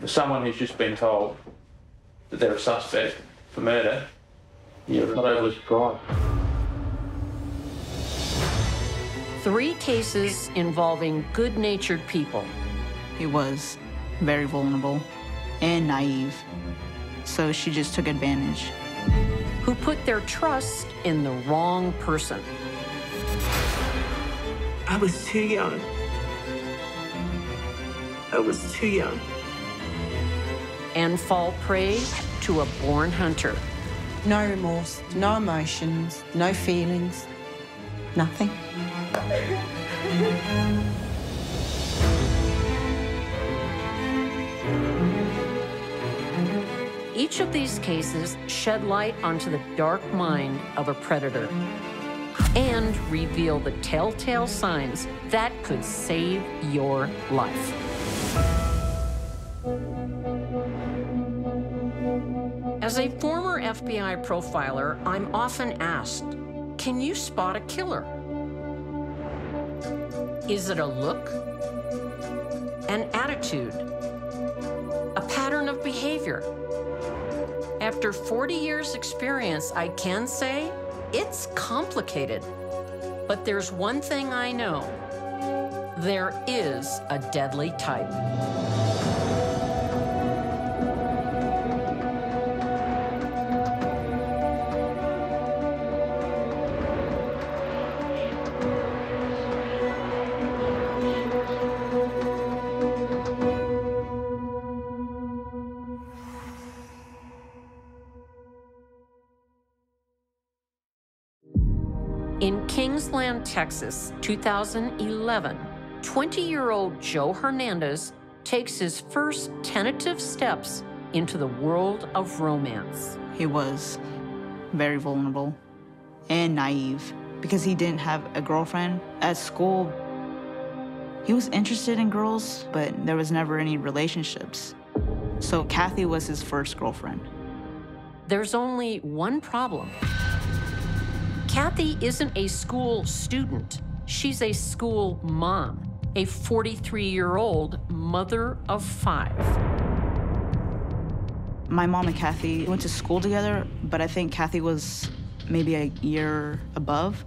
For someone who's just been told that they're a suspect for murder, you're not overly surprised. 3 cases involving good-natured people. He was very vulnerable and naive, so she just took advantage. Who put their trust in the wrong person. I was too young. I was too young. And fall prey to a born hunter. No remorse, no emotions, no feelings, nothing. Each of these cases shed light onto the dark mind of a predator and reveal the telltale signs that could save your life. As a former FBI profiler, I'm often asked, can you spot a killer? Is it a look, an attitude, a pattern of behavior? After 40 years' experience, I can say it's complicated. But there's one thing I know. There is a deadly type. In Kingsland, Texas, 2011, 20-year-old Joe Hernandez takes his first tentative steps into the world of romance. He was very vulnerable and naive because he didn't have a girlfriend at school. He was interested in girls, but there was never any relationships. So Kathy was his first girlfriend. There's only one problem. Kathy isn't a school student. She's a school mom, a 43-year-old mother of 5. My mom and Kathy went to school together, but I think Kathy was maybe a year above.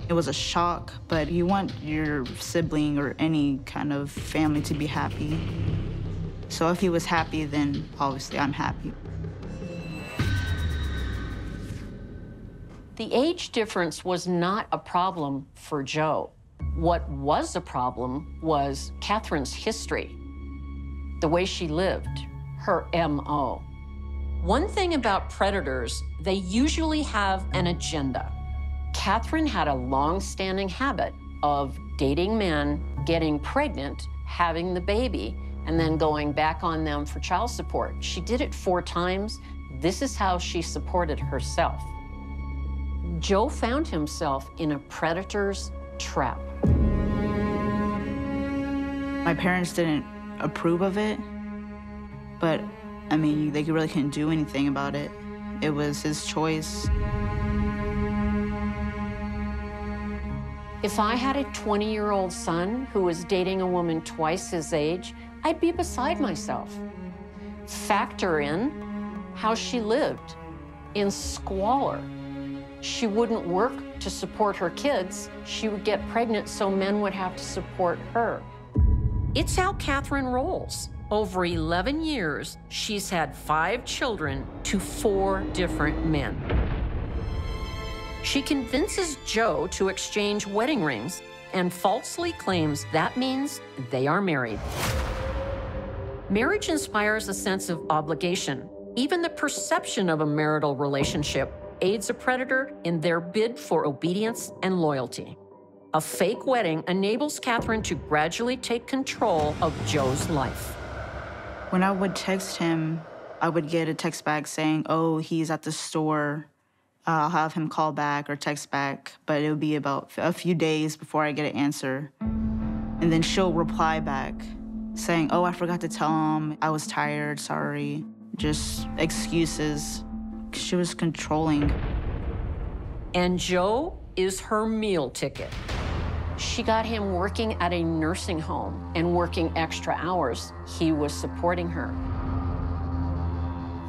It was a shock, but you want your sibling or any kind of family to be happy. So if he was happy, then obviously I'm happy. The age difference was not a problem for Joe. What was a problem was Catherine's history, the way she lived, her MO. One thing about predators, they usually have an agenda. Catherine had a long-standing habit of dating men, getting pregnant, having the baby, and then going back on them for child support. She did it 4 times. This is how she supported herself. Joe found himself in a predator's trap. My parents didn't approve of it, but I mean, they really couldn't do anything about it. It was his choice. If I had a 20-year-old son who was dating a woman twice his age, I'd be beside myself. Factor in how she lived, in squalor. She wouldn't work to support her kids. She would get pregnant so men would have to support her. It's how Catherine rolls. Over 11 years, she's had 5 children to 4 different men. She convinces Joe to exchange wedding rings and falsely claims that means they are married. Marriage inspires a sense of obligation. Even the perception of a marital relationship aids a predator in their bid for obedience and loyalty. A fake wedding enables Catherine to gradually take control of Joe's life. When I would text him, I would get a text back saying, oh, he's at the store. I'll have him call back or text back, but it would be about a few days before I get an answer. And then she'll reply back saying, oh, I forgot to tell him. I was tired, sorry. Just excuses. She was controlling. And Joe is her meal ticket. She got him working at a nursing home and working extra hours. He was supporting her.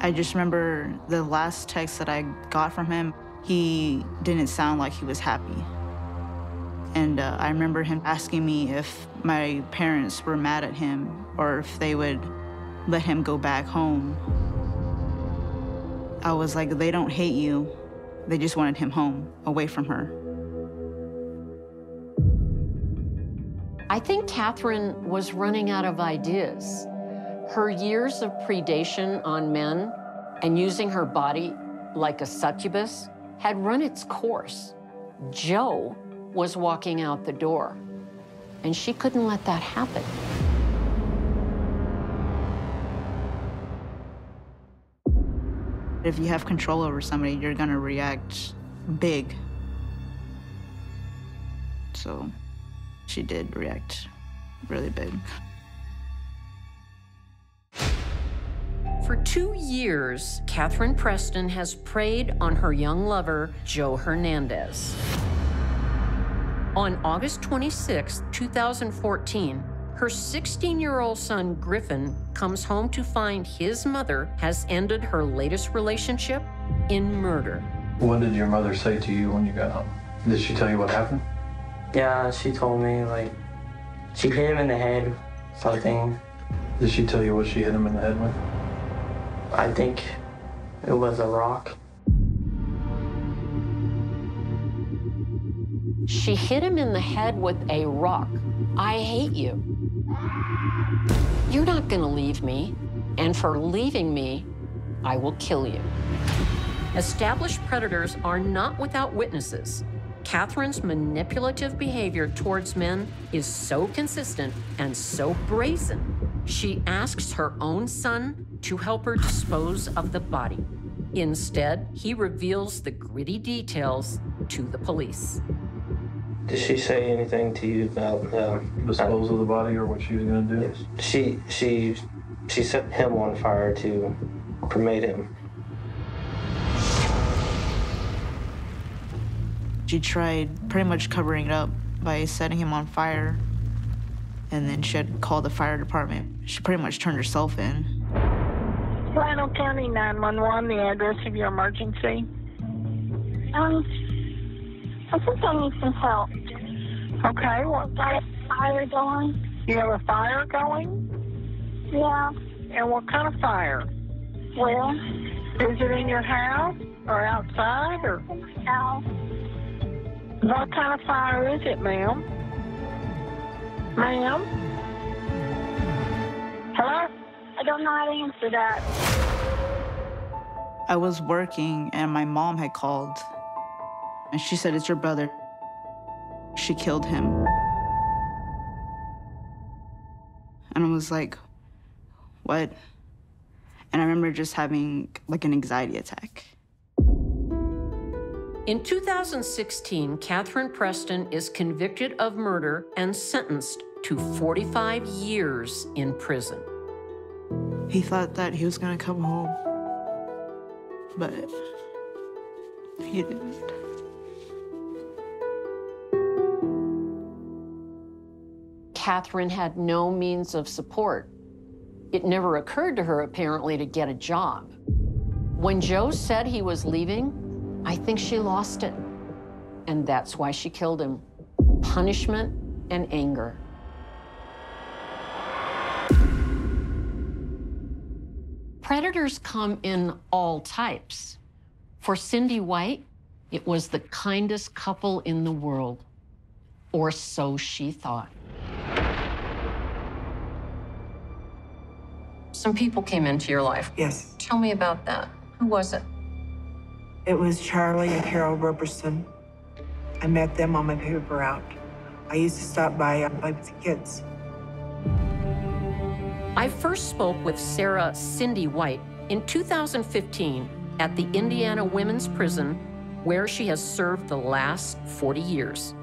I just remember the last text that I got from him, he didn't sound like he was happy. And I remember him asking me if my parents were mad at him or if they would let him go back home. I was like, they don't hate you. They just wanted him home, away from her. I think Catherine was running out of ideas. Her years of predation on men and using her body like a succubus had run its course. Joe was walking out the door, and she couldn't let that happen. If you have control over somebody, you're gonna react big. So she did react really big. For 2 years, Catherine Preston has preyed on her young lover, Joe Hernandez. On August 26, 2014, her 16-year-old son, Griffin, comes home to find his mother has ended her latest relationship in murder. What did your mother say to you when you got home? Did she tell you what happened? Yeah, she told me, like, she hit him in the head, something. Did she tell you what she hit him in the head with? I think it was a rock. She hit him in the head with a rock. I hate you. You're not gonna leave me, and for leaving me, I will kill you. Established predators are not without witnesses. Catherine's manipulative behavior towards men is so consistent and so brazen, she asks her own son to help her dispose of the body. Instead, he reveals the gritty details to the police. Did she say anything to you about Dispose of the body or what she was going to do? Yes. She set him on fire to cremate him. She tried pretty much covering it up by setting him on fire, and then she had called the fire department. She pretty much turned herself in. Plano County 911, the address of your emergency. I think I need some help. Okay, what? Got a fire going? You have a fire going? Yeah. And what kind of fire? Well, Is it in your house or outside or? house. What kind of fire is it, ma'am? Ma'am? Hello? I don't know how to answer that. I was working, and my mom had called, and she said, "It's your brother. She killed him." And I was like, what? And I remember just having like an anxiety attack. In 2016, Catherine Preston is convicted of murder and sentenced to 45 years in prison. He thought that he was gonna come home, but he didn't. Catherine had no means of support. It never occurred to her, apparently, to get a job. When Joe said he was leaving, I think she lost it. And that's why she killed him. Punishment and anger. Predators come in all types. For Cindy White, it was the kindest couple in the world, or so she thought. Some people came into your life. Yes. Tell me about that. Who was it? It was Charlie and Carol Roberson. I met them on my paper route. I used to stop by and play with the kids. I first spoke with Sarah Cindy White in 2015 at the Indiana Women's Prison, where she has served the last 40 years.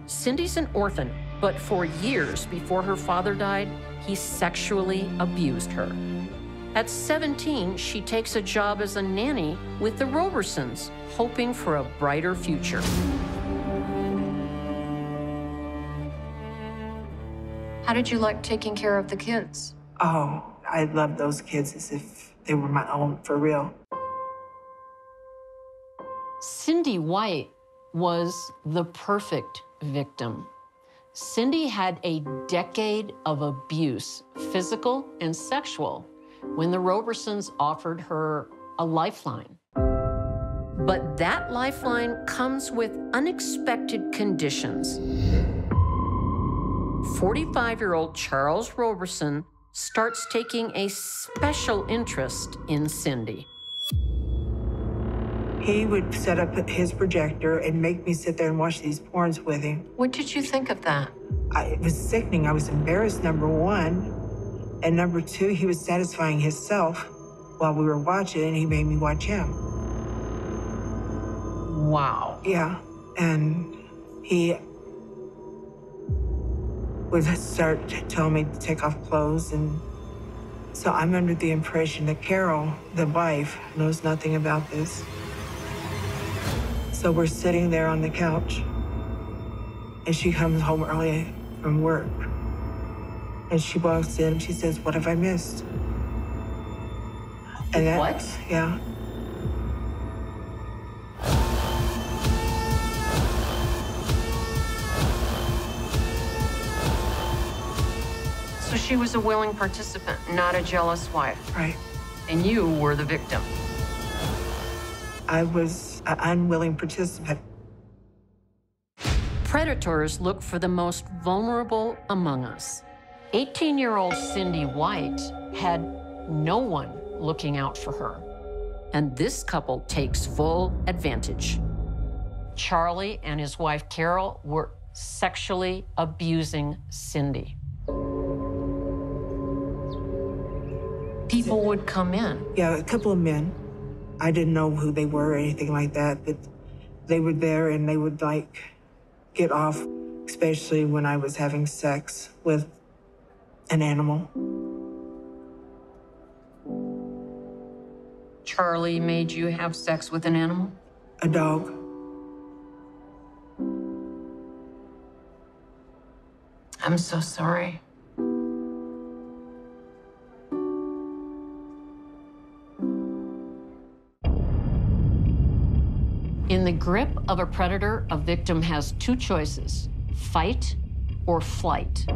Cindy's an orphan, but for years before her father died, he sexually abused her. At 17, she takes a job as a nanny with the Robersons, hoping for a brighter future. How did you like taking care of the kids? Oh, I loved those kids as if they were my own, for real. Cindy White was the perfect victim. Cindy had a decade of abuse, physical and sexual, when the Robersons offered her a lifeline. But that lifeline comes with unexpected conditions. 45-year-old Charles Roberson starts taking a special interest in Cindy. He would set up his projector and make me sit there and watch these porns with him. What did you think of that? It was sickening. I was embarrassed, number one. And number two, he was satisfying himself while we were watching, and he made me watch him. Wow. Yeah, and he would start telling me to take off clothes, and so I'm under the impression that Carol, the wife, knows nothing about this. So we're sitting there on the couch, and she comes home early from work, and she walks in and she says, "What have I missed?" And that, what? Yeah. So she was a willing participant, not a jealous wife. Right. And you were the victim. I was an unwilling participant. Predators look for the most vulnerable among us. 18-year-old Cindy White had no one looking out for her. And this couple takes full advantage. Charlie and his wife Carol were sexually abusing Cindy. People would come in. Yeah, a couple of men. I didn't know who they were or anything like that, but they were there and they would, like, get off, especially when I was having sex with an animal. Charlie made you have sex with an animal? A dog. I'm so sorry. In the grip of a predator, a victim has two choices: fight or flight.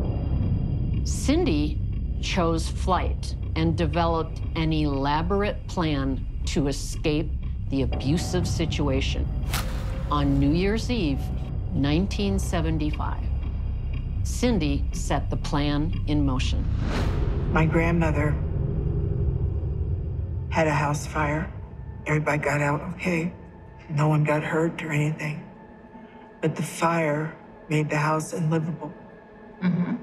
Cindy chose flight and developed an elaborate plan to escape the abusive situation. On New Year's Eve, 1975, Cindy set the plan in motion. My grandmother had a house fire. Everybody got out okay. No one got hurt or anything. But the fire made the house unlivable. Mm-hmm.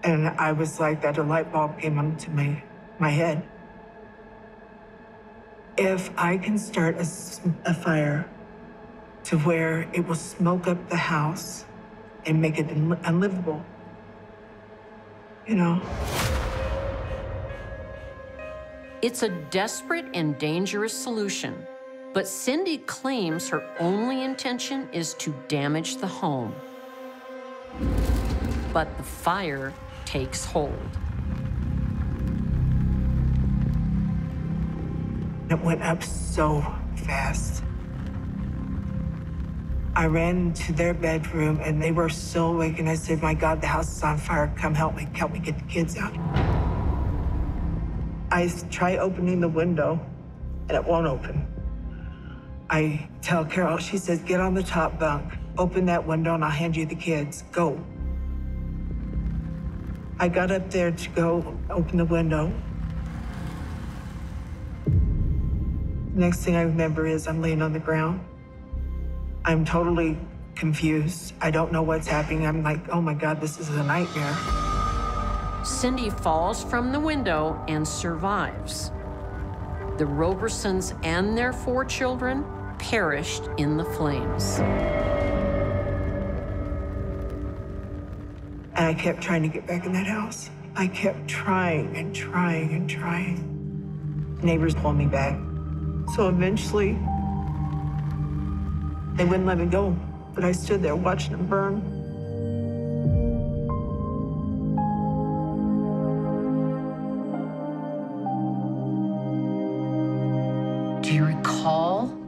And I was like that, a light bulb came onto my head. If I can start a fire to where it will smoke up the house and make it unlivable, you know? It's a desperate and dangerous solution, but Cindy claims her only intention is to damage the home. But the fire takes hold. It went up so fast. I ran to their bedroom and they were still awake, and I said, "My God, the house is on fire. Come help me get the kids out." I try opening the window and it won't open. I tell Carol, she says, "Get on the top bunk, open that window and I'll hand you the kids, go." I got up there to go open the window. Next thing I remember is I'm laying on the ground. I'm totally confused. I don't know what's happening. I'm like, oh my God, this is a nightmare. Cindy falls from the window and survives. The Robersons and their 4 children perished in the flames. And I kept trying to get back in that house. I kept trying and trying and trying. Neighbors pulled me back. So eventually, they wouldn't let me go, but I stood there watching them burn.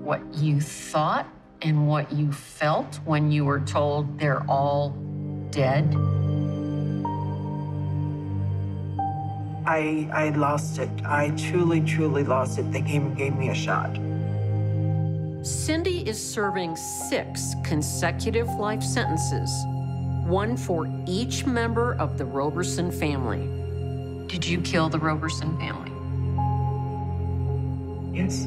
what you thought and what you felt when you were told they're all dead? I lost it. I truly, truly lost it. They came and gave me a shot. Cindy is serving 6 consecutive life sentences, one for each member of the Roberson family. Did you kill the Roberson family? Yes.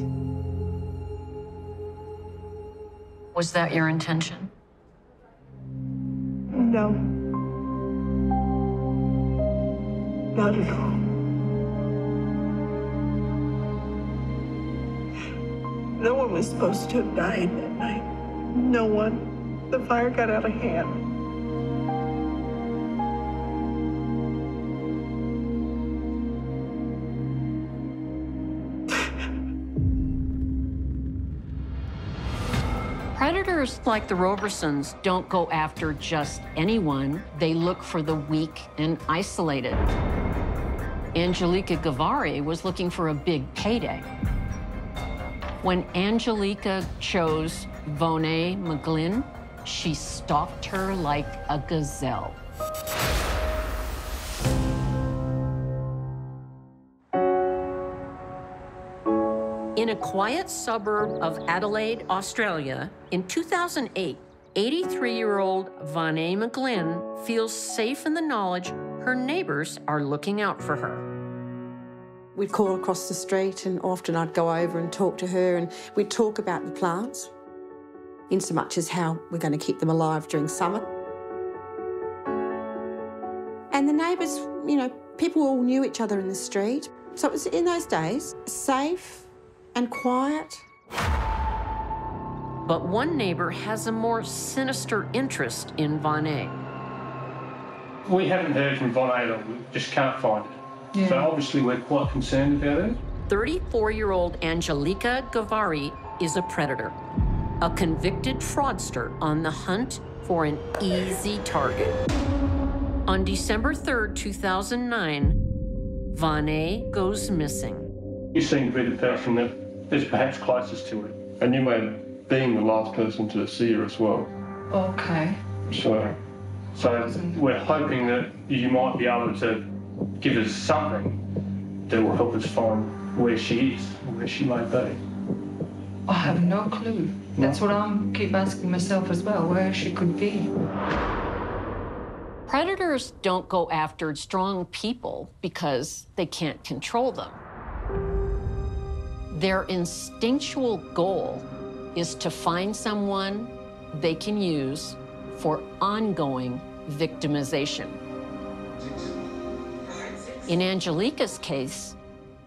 Was that your intention? No. Not at all. No one was supposed to have died that night. No one. The fire got out of hand. Predators like the Robersons don't go after just anyone. They look for the weak and isolated. Angelica Gavari was looking for a big payday. When Angelica chose Vonnae McGlynn, she stalked her like a gazelle. In a quiet suburb of Adelaide, Australia, in 2008, 83-year-old Vonnae McGlynn feels safe in the knowledge her neighbors are looking out for her. We'd call across the street and often I'd go over and talk to her and we'd talk about the plants, in so much as how we're going to keep them alive during summer. And the neighbours, you know, people all knew each other in the street. So it was, in those days, safe and quiet. But one neighbour has a more sinister interest in Vonnae. We haven't heard from Vonnae at all. We just can't find it. Yeah. So obviously we're quite concerned about it. 34-year-old Angelica Gavari is a predator, a convicted fraudster on the hunt for an easy target. On December 3rd, 2009, Vonnae goes missing. You seem to be the person that is perhaps closest to it. And you may being the last person to see her as well. Okay. So we're hoping that you might be able to give us something that will help us find where she is, where she may be. I have no clue. That's what I keep asking myself as well, where she could be. Predators don't go after strong people because they can't control them. Their instinctual goal is to find someone they can use for ongoing victimization. In Angelica's case,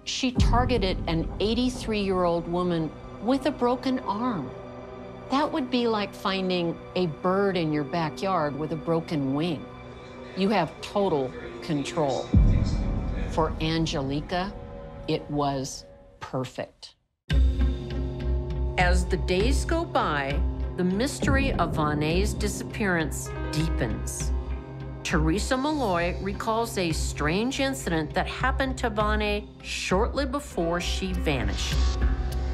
she targeted an 83-year-old woman with a broken arm. That would be like finding a bird in your backyard with a broken wing. You have total control. For Angelica, it was perfect. As the days go by, the mystery of Vonnae's disappearance deepens. Teresa Malloy recalls a strange incident that happened to Vonnae shortly before she vanished.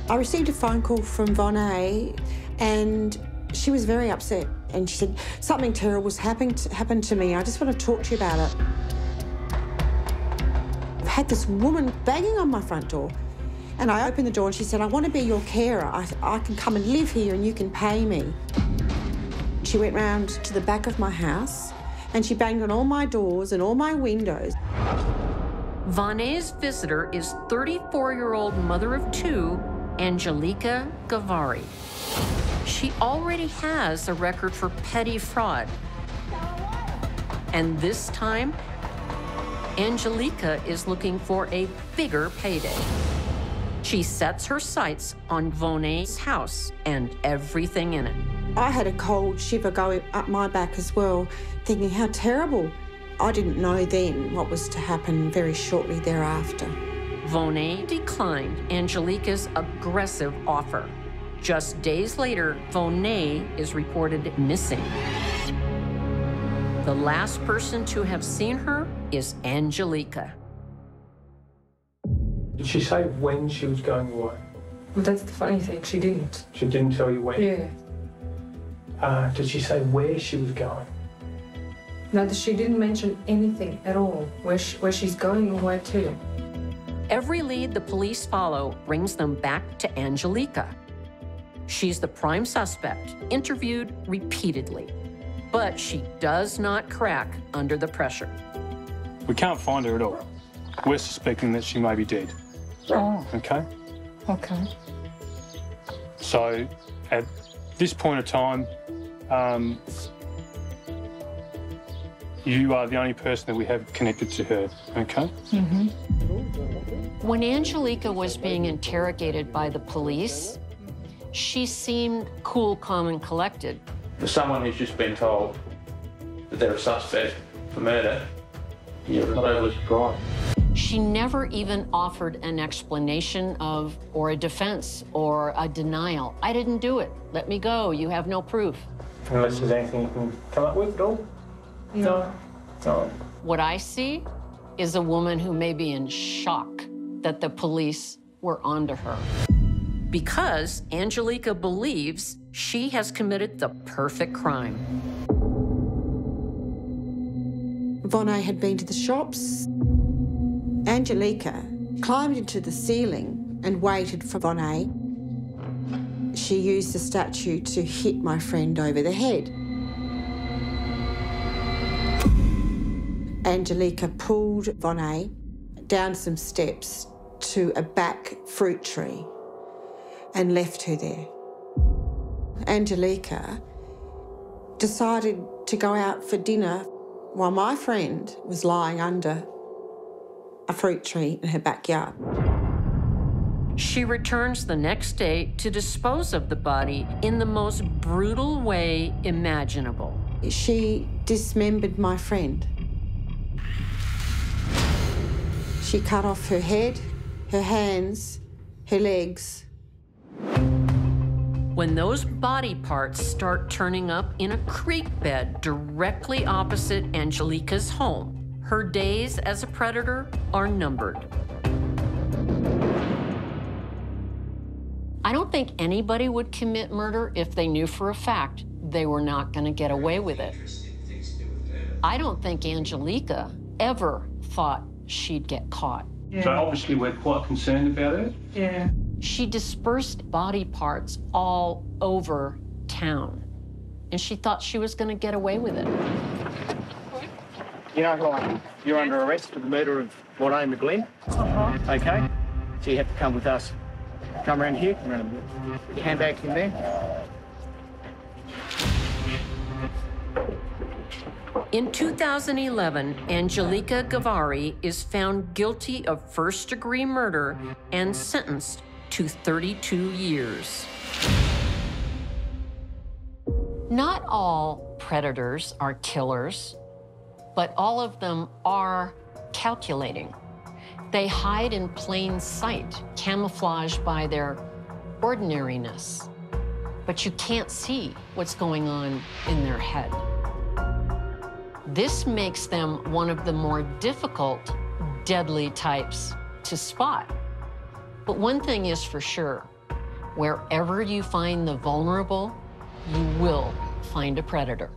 I received a phone call from Vonnae and she was very upset and she said, something terrible's happened to me. I just want to talk to you about it. I've had this woman banging on my front door and I opened the door and she said, I want to be your carer. I can come and live here and you can pay me. She went round to the back of my house and she banged on all my doors and all my windows. Vonnae's visitor is 34-year-old mother of 2, Angelica Gavari. She already has a record for petty fraud. And this time, Angelica is looking for a bigger payday. She sets her sights on Vonnae's house and everything in it. I had a cold shiver going up my back as well, thinking how terrible. I didn't know then what was to happen very shortly thereafter. Vonnae declined Angelica's aggressive offer. Just days later, Vonnae is reported missing. The last person to have seen her is Angelica. Did she say when she was going away? Well, that's the funny thing, she didn't. She didn't tell you when? Yeah. Did she say where she was going? No, she didn't mention anything at all, where she's going or where to. Every lead the police follow brings them back to Angelica. She's the prime suspect, interviewed repeatedly, but she does not crack under the pressure. We can't find her at all. We're suspecting that she may be dead. Oh. Okay? Okay. So, at this point of time, you are the only person that we have connected to her, okay? Mm-hmm. When Angelica was being interrogated by the police, she seemed cool, calm, and collected. For someone who's just been told that they're a suspect for murder, you're not overly surprised. She never even offered an explanation of, or a defense, or a denial. I didn't do it. Let me go. You have no proof. Unless there's anything you can come up with at all? No. No. What I see is a woman who may be in shock that the police were onto her. Because Angelica believes she has committed the perfect crime. Vonne had been to the shops. Angelica climbed into the ceiling and waited for Vonne. She used the statue to hit my friend over the head. Angelica pulled Vonne down some steps to a back fruit tree and left her there. Angelica decided to go out for dinner while my friend was lying under a fruit tree in her backyard. She returns the next day to dispose of the body in the most brutal way imaginable. She dismembered my friend. She cut off her head, her hands, her legs. When those body parts start turning up in a creek bed directly opposite Angelica's home, her days as a predator are numbered. I don't think anybody would commit murder if they knew for a fact they were not going to get away with it. I don't think Angelica ever thought she'd get caught. Yeah. So obviously we're quite concerned about it. Yeah. She dispersed body parts all over town, and she thought she was going to get away with it. You know who I am? You're under arrest for the murder of Vonne McGlynn. Okay? So you have to come with us. Come around here, come around the handbag in there. In 2011, Angelica Gavari is found guilty of first-degree murder and sentenced to 32 years. Not all predators are killers, but all of them are calculating. They hide in plain sight, camouflaged by their ordinariness. But you can't see what's going on in their head. This makes them one of the more difficult, deadly types to spot. But one thing is for sure, wherever you find the vulnerable, you will find a predator.